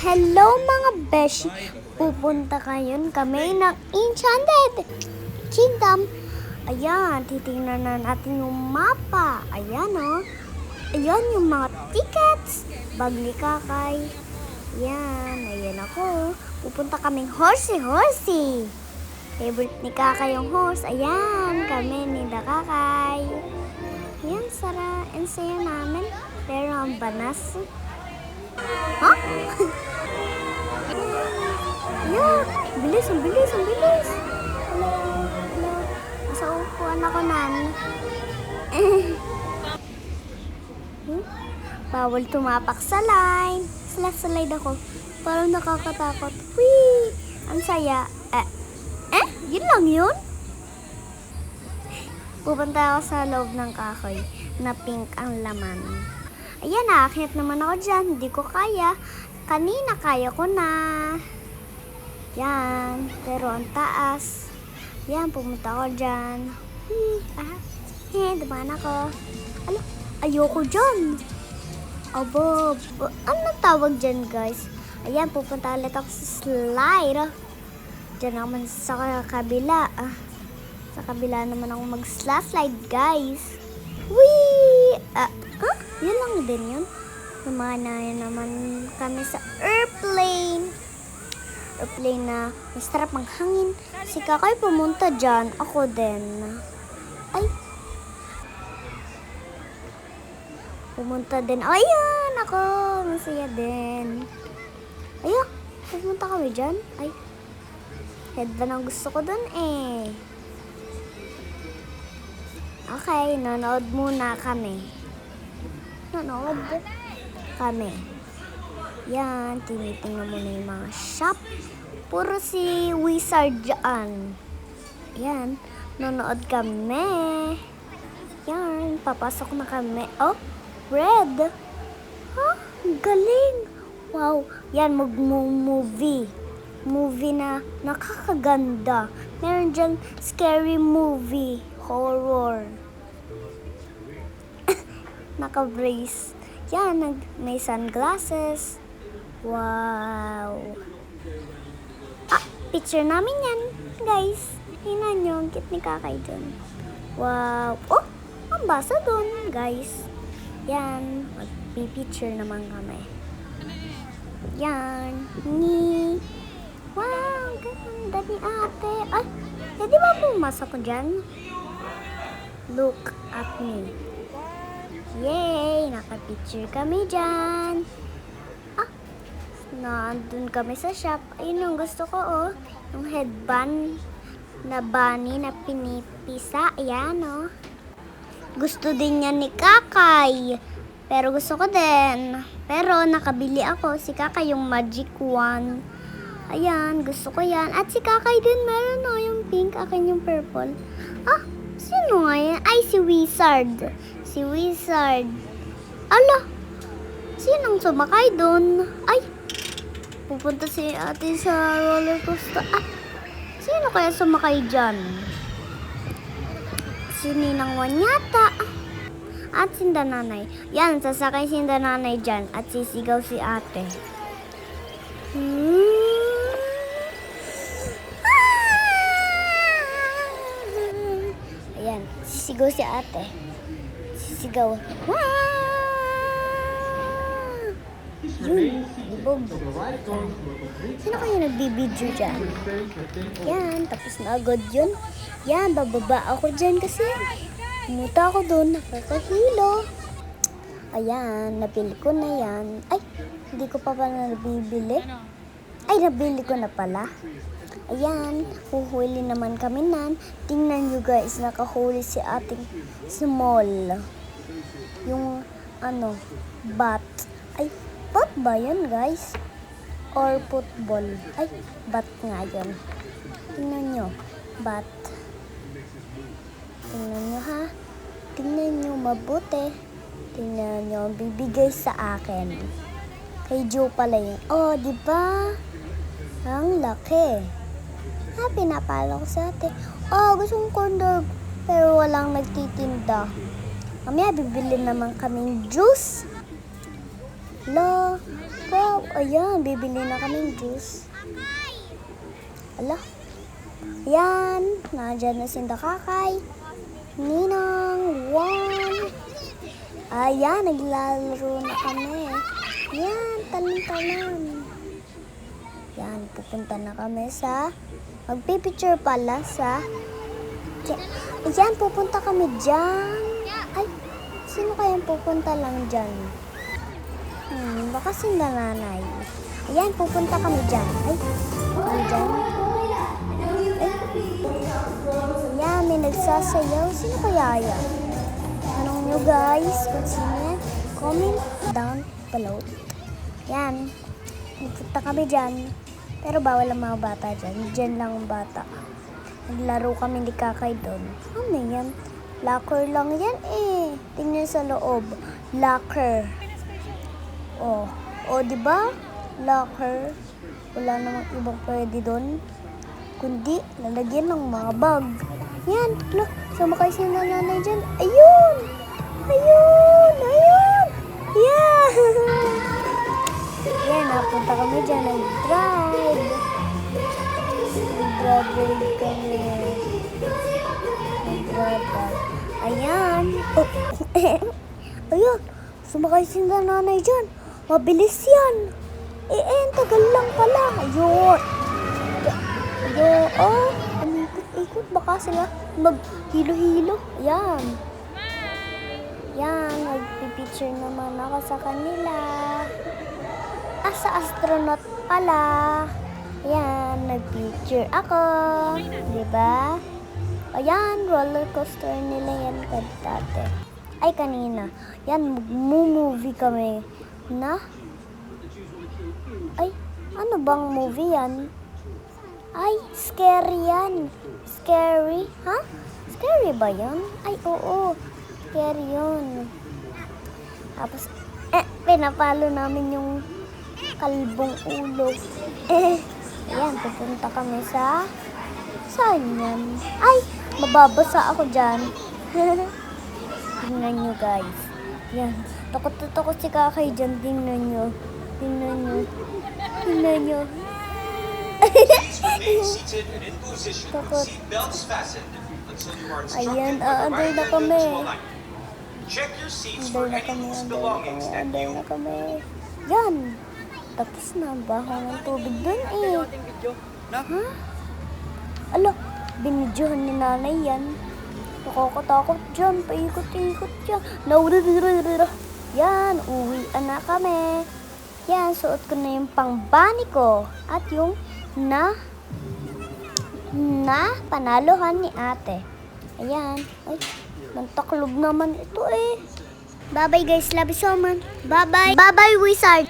Hello mga beshi! Pupunta ngayon kami ng Enchanted Kingdom. Ayan, titingnan na natin yung mapa. Ayan o. Ayan yung mga tickets. Bag ni Kakay. Ayan ako. Pupunta kaming horsey. Favorite ni Kakay yung horse. Ayan, kami ni Kakay. Ayan, ang saya namin. Pero ang banas. Ha? Yeah, bilis. Hello. Nasa upuan ako namin. Bawal tumapak sa line. Slide ako. Parang nakakatakot. Whee! Ang saya. Yun lang yun? Pupunta ako sa loob ng kahoy na pink ang laman. Ayan, naakyat naman ako dyan. Hindi ko kaya. Kanina kaya ko na. Yan. Pero ang taas. Yan, pumunta ako dyan. Dumaan ako. Ayoko dyan. Abo. Ano tawag dyan, guys? Ayan, pupunta ulit ako sa slide. Dyan naman sa kabila. Sa kabila naman ako mag-slide, guys. Whee! Yun lang din yun. Lumana naman kami sa airplane. Airplane na masarap ang hangin. Si Kakay pumunta dyan. Ako din. Pumunta din. Ayan! Ako! Masaya din. Ayan! Pumunta kami dyan. Headband ang gusto ko dun eh. Okay, nanood muna kami. Yan, tinitingnan muna yung mga shop. Puro si Wizard dyan. Yan, nanood kami. Yan, papasok na kami. Oh, red. Galing. Wow, yan, mag-movie. Movie na nakakaganda. Meron dyan scary movie. Horror. Naka-brace. Yan, may sunglasses. Wow. Picture namin yan, guys. Tingnan nyo, ang cute ni Kakay dun. Wow. Oh, ang basa dun, guys. Yan, mag-picture naman kami. Yan. Wow, ganda ni ate. Pwede ba pumasok ko dyan? Look at me. Yay! Naka-picture kami dyan. Nandun kami sa shop. Ayun yung gusto ko, oh. Yung headband na bunny na pinipisa. Ayan, oh. Gusto din yan ni Kakay. Pero gusto ko din. Pero nakabili ako. Si Kakay yung magic one. Ayan, gusto ko yan. At si Kakay din meron, oh. Yung pink, akin yung purple. Sino nga yan? Si Wizard. Si Wizard. Sinong sumakay doon? Pupunta si ate sa roller coaster. Sino kaya sumakay dyan? Si Ninang Juan yata. At si Nanay. Yan, sasakay si Nanay dyan. At sisigaw si ate. Ayan, sisigaw si ate. Sisigaw. Yun, libog. Sino kaya nagbibideo dyan? Yan, tapos na agad yun. Yan, bababa ako dyan kasi pumunta ako doon, nakakahilo. Ayan, nabili ko na yan. Hindi ko pa pala nabibili. Nabili ko na pala. Ayan, huhuli naman kami nan. Tingnan nyo guys, nakahuli si ating small. Yung, bat. Bat ba yan guys? Or football? Bat nga yun. Tingnan nyo, bat. Tingnan nyo ha. Tingnan nyo mabuti. Tingnan nyo, bibigay sa akin. Kay Joe pala yun. Diba? Ang laki. Pinapalo ko sa ate. Gusto kong corn dog. Pero walang nagtitinda. Mamaya bibili naman kaming juice. Wow, ayan, bibili na kaming juice. Ala. Ayan, nandyan na si Dakakay. Ninang, Juan. Ayan, naglalaro na kami. Ayan, tanan-tanan. Ayan, pupunta na kami sa... Magpipicture pala sa... Ayan, pupunta kami dyan. Ay, sino kayang pupunta lang dyan? Baka si nanay. Ayan, pupunta kami dyan. Ay, kami dyan. Ay, ayan, may nagsasayaw. Sino kaya yan? Tanong nyo guys kung sino yan. Comment down below. Ayan, pupunta kami dyan. Pero bawal ang mga bata dyan. Dyan lang ang bata. Naglaro kami ni Kakay doon. Ano yan? Locker lang yan eh. Tingnan sa loob. Locker. Oh, diba? Locker. Wala namang ibang pwede doon. Kundi, lalagyan ng mga bag. Yan. Look, sumakay si nanay dyan. Ayun! Ayun! Ayun! Yan! Yan, napunta kami dyan. Nag-drive. Nag-drive kami. Nag-drive. Ayan. Oh. Ayun. Sumakay si nanay dyan. Mabilis yan. Tagal lang pala. Ayun. Ayun. Oh, umikot-ikot. Baka sila mag-hilo-hilo. Ayan. Yan. Nagpipicture naman ako sa kanila. Sa astronaut pala. Ayan. Nagpicture ako. Diba? Ayan. Roller coaster nila yan dati. Ay, kanina. Yan, movie kami na... Ay, ano bang movie yan? Ay, scary yan. Scary? Ha? Scary ba yan? Ay, oo. Scary yun. Tapos, pinapalo namin yung kalbong ulo. Ayan, pupunta kami sa... Saan yan? Ay, mababasa ako dyan. Tingnan nyo guys. Yan. Takot na takot si Kakay dyan. Tingnan nyo. Tingnan nyo. Tingnan nyo. Takot. Ayan. Under na kami. Under na kami. Yan. Tapos na. Baho ng tubig dun eh. Ha? Ala. Binidyohan ni nanay yan. Nakakatakot dyan, paikot-ikot dyan. Yan, uwian na kami. Yan, suot ko na yung pang-bunny ko. At yung na panaluhan ni ate. Ayan. Ay, nantaklob naman ito eh. Bye-bye guys, love you so much. Bye-bye. Bye-bye wizard.